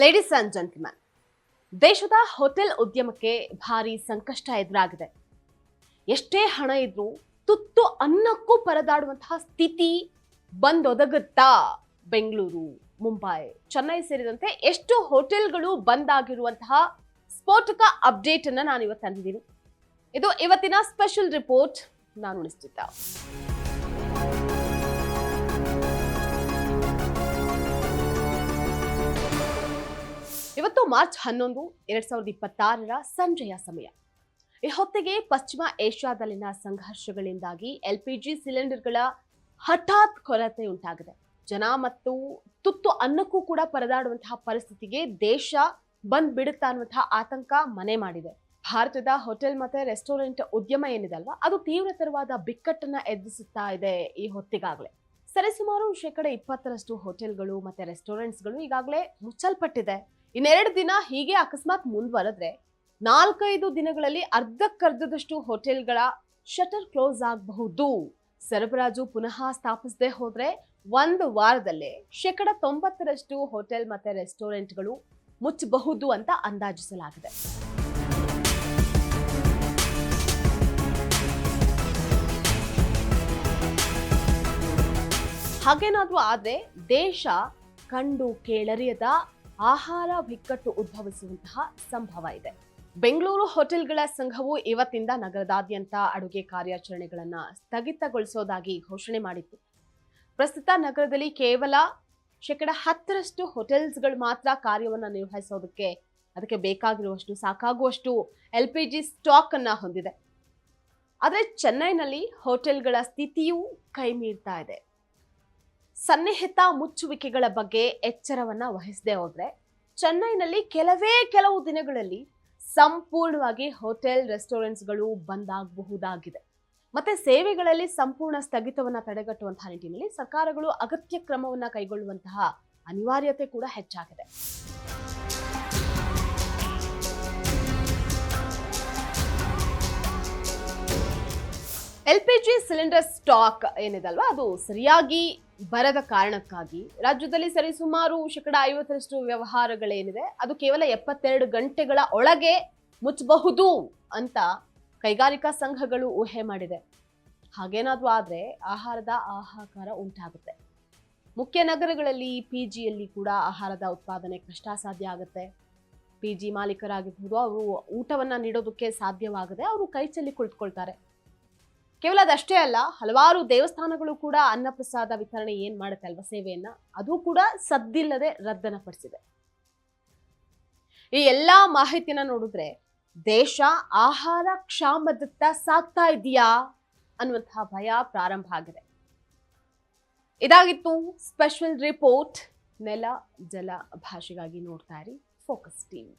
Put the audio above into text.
Ladies and gentleman, ದೇಶದ hotel ಉದ್ಯಮಕ್ಕೆ ಭಾರಿ ಸಂಕಷ್ಟ ಎದುರಾಗಿದೆ. ಎಷ್ಟೇ ಹಣ ಇದ್ರೂ ತುತ್ತು ಅನ್ನಕ್ಕೂ ಪರದಾಡುವಂತಹ ಸ್ಥಿತಿ ಬಂದೊದಗುತ್ತಾ? ಬೆಂಗಳೂರು, ಮುಂಬೈ, ಚೆನ್ನೈ ಸೇರಿದಂತೆ ಎಷ್ಟು ಹೋಟೆಲ್ಗಳು ಬಂದ್ ಆಗಿರುವಂತಹ ಸ್ಫೋಟಕ ಅಪ್ಡೇಟ್ ಅನ್ನ ನಾನು ಇವತ್ತು ತಂದಿದ್ದೀನಿ. ಇದು ಇವತ್ತಿನ ಸ್ಪೆಷಲ್ ರಿಪೋರ್ಟ್. ನಾನು ನಿಶ್ಚಿತ. ಇವತ್ತು ಮಾರ್ಚ್ 11, 2026 ಸಂಜೆಯ ಸಮಯ. ಈ ಹೊತ್ತಿಗೆ ಪಶ್ಚಿಮ ಏಷ್ಯಾದಲ್ಲಿನ ಸಂಘರ್ಷಗಳಿಂದಾಗಿ LPG ಸಿಲಿಂಡರ್ಗಳ ಹಠಾತ್ ಕೊರತೆ ಉಂಟಾಗಿದೆ. ಜನ ಮತ್ತು ತುತ್ತು ಅನ್ನಕ್ಕೂ ಕೂಡ ಪರದಾಡುವಂತಹ ಪರಿಸ್ಥಿತಿಗೆ ದೇಶ ಬಂದ್ ಬಿಡುತ್ತಾ ಅನ್ನುವಂತಹ ಆತಂಕ ಮನೆ ಮಾಡಿದೆ. ಭಾರತದ ಹೋಟೆಲ್ ಮತ್ತೆ ರೆಸ್ಟೋರೆಂಟ್ ಉದ್ಯಮ ಏನಿದೆ ಅಲ್ವಾ, ಅದು ತೀವ್ರತರವಾದ ಬಿಕ್ಕಟ್ಟನ್ನ ಎದುರಿಸುತ್ತಾ ಇದೆ. ಈ ಹೊತ್ತಿಗಾಗಲೇ ಸರಿಸುಮಾರು 20% ಹೋಟೆಲ್ಗಳು ಮತ್ತೆ ರೆಸ್ಟೋರೆಂಟ್ಸ್ಗಳು ಈಗಾಗಲೇ ಮುಚ್ಚಲ್ಪಟ್ಟಿದೆ. ಇನ್ನೆರಡು ದಿನ ಹೀಗೆ ಅಕಸ್ಮಾತ್ ಮುಂದುವರೆದ್ರೆ 4-5 ದಿನಗಳಲ್ಲಿ ಅರ್ಧಕ್ಕರ್ಧದಷ್ಟು ಹೋಟೆಲ್ಗಳ ಶಟರ್ ಕ್ಲೋಸ್ ಆಗಬಹುದು. ಸರಬರಾಜು ಪುನಃ ಸ್ಥಾಪಿಸದೆ ಹೋದ್ರೆ 1 ವಾರದಲ್ಲೇ 90% ಹೋಟೆಲ್ ಮತ್ತೆ ರೆಸ್ಟೋರೆಂಟ್ಗಳು ಮುಚ್ಚಬಹುದು ಅಂತ ಅಂದಾಜಿಸಲಾಗಿದೆ. ಹಾಗೇನಾದ್ರೂ ಆದ್ರೆ ದೇಶ ಕಂಡು ಕೇಳರಿಯದ ಆಹಾರ ಬಿಕ್ಕಟ್ಟು ಉದ್ಭವಿಸುವಂತಹ ಸಂಭವ ಇದೆ. ಬೆಂಗಳೂರು ಹೋಟೆಲ್ಗಳ ಸಂಘವು ಇವತ್ತಿಂದ ನಗರದಾದ್ಯಂತ ಅಡುಗೆ ಕಾರ್ಯಾಚರಣೆಗಳನ್ನ ಸ್ಥಗಿತಗೊಳಿಸೋದಾಗಿ ಘೋಷಣೆ ಮಾಡಿತ್ತು. ಪ್ರಸ್ತುತ ನಗರದಲ್ಲಿ ಕೇವಲ 10% ಹೋಟೆಲ್ಸ್ಗಳು ಮಾತ್ರ ಕಾರ್ಯವನ್ನು ನಿರ್ವಹಿಸೋದಕ್ಕೆ ಅದಕ್ಕೆ ಬೇಕಾಗಿರುವಷ್ಟು ಸಾಕಾಗುವಷ್ಟು LPG ಸ್ಟಾಕ್ ಅನ್ನ ಹೊಂದಿದೆ. ಆದರೆ ಚೆನ್ನೈನಲ್ಲಿ ಹೋಟೆಲ್ಗಳ ಸ್ಥಿತಿಯೂ ಕೈ ಮೀರ್ತಾ ಇದೆ. ಸನ್ನಿಹಿತ ಮುಚ್ಚುವಿಕೆಗಳ ಬಗ್ಗೆ ಎಚ್ಚರವನ್ನ ವಹಿಸದೆ ಹೋದ್ರೆ ಚೆನ್ನೈನಲ್ಲಿ ಕೆಲವು ದಿನಗಳಲ್ಲಿ ಸಂಪೂರ್ಣವಾಗಿ ಹೋಟೆಲ್ ರೆಸ್ಟೋರೆಂಟ್ಸ್ಗಳು ಬಂದ್ ಆಗಬಹುದಾಗಿದೆ. ಮತ್ತೆ ಸೇವೆಗಳಲ್ಲಿ ಸಂಪೂರ್ಣ ಸ್ಥಗಿತವನ್ನ ತಡೆಗಟ್ಟುವಂತಹ ನಿಟ್ಟಿನಲ್ಲಿ ಸರ್ಕಾರಗಳು ಅಗತ್ಯ ಕ್ರಮವನ್ನ ಕೈಗೊಳ್ಳುವಂತಹ ಅನಿವಾರ್ಯತೆ ಕೂಡ ಹೆಚ್ಚಾಗಿದೆ. LPG ಸಿಲಿಂಡರ್ ಸ್ಟಾಕ್ ಏನಿದಲ್ವಾ, ಅದು ಸರಿಯಾಗಿ ಬರದ ಕಾರಣಕ್ಕಾಗಿ ರಾಜ್ಯದಲ್ಲಿ ಸರಿಸುಮಾರು 50% ವ್ಯವಹಾರಗಳೇನಿದೆ ಅದು ಕೇವಲ 72 ಗಂಟೆಗಳ ಒಳಗೆ ಮುಚ್ಚಬಹುದು ಅಂತ ಕೈಗಾರಿಕಾ ಸಂಘಗಳು ಊಹೆ ಮಾಡಿದೆ. ಹಾಗೇನಾದ್ರೂ ಆದ್ರೆ ಆಹಾರದ ಹಾಹಾಕಾರ ಉಂಟಾಗುತ್ತೆ. ಮುಖ್ಯ ನಗರಗಳಲ್ಲಿ PGಯಲ್ಲಿ ಕೂಡ ಆಹಾರದ ಉತ್ಪಾದನೆ ಕಷ್ಟ ಸಾಧ್ಯ ಆಗುತ್ತೆ. PG ಮಾಲೀಕರಾಗಿರ್ಬೋದು, ಅವರು ಊಟವನ್ನ ನೀಡೋದಕ್ಕೆ ಸಾಧ್ಯವಾಗದೆ ಅವರು ಕೈ ಚೆಲ್ಲಿ ಕುಳಿತುಕೊಳ್ತಾರೆ. ಕೇವಲ ಅದಷ್ಟೇ ಅಲ್ಲ, ಹಲವಾರು ದೇವಸ್ಥಾನಗಳು ಕೂಡ ಅನ್ನಪ್ರಸಾದ ವಿತರಣೆ ಏನ್ ಮಾಡುತ್ತೆ ಅಲ್ವಾ ಸೇವೆಯನ್ನ, ಅದು ಕೂಡ ಸದ್ದಿಲ್ಲದೆ ರದ್ದನ ಪಡಿಸಿದೆ. ಈ ಎಲ್ಲಾ ಮಾಹಿತಿನ ನೋಡಿದ್ರೆ ದೇಶ ಆಹಾರ ಕ್ಷಾಮದತ್ತ ಸಾಗ್ತಾ ಇದೆಯಾ ಅನ್ನುವಂತಹ ಭಯ ಪ್ರಾರಂಭ ಆಗಿದೆ. ಇದಾಗಿತ್ತು ಸ್ಪೆಷಲ್ ರಿಪೋರ್ಟ್. ನೆಲ ಜಲ ಭಾಷೆಗಾಗಿ ನೋಡ್ತಾ ಇರಿ ಫೋಕಸ್ ಟಿವಿ.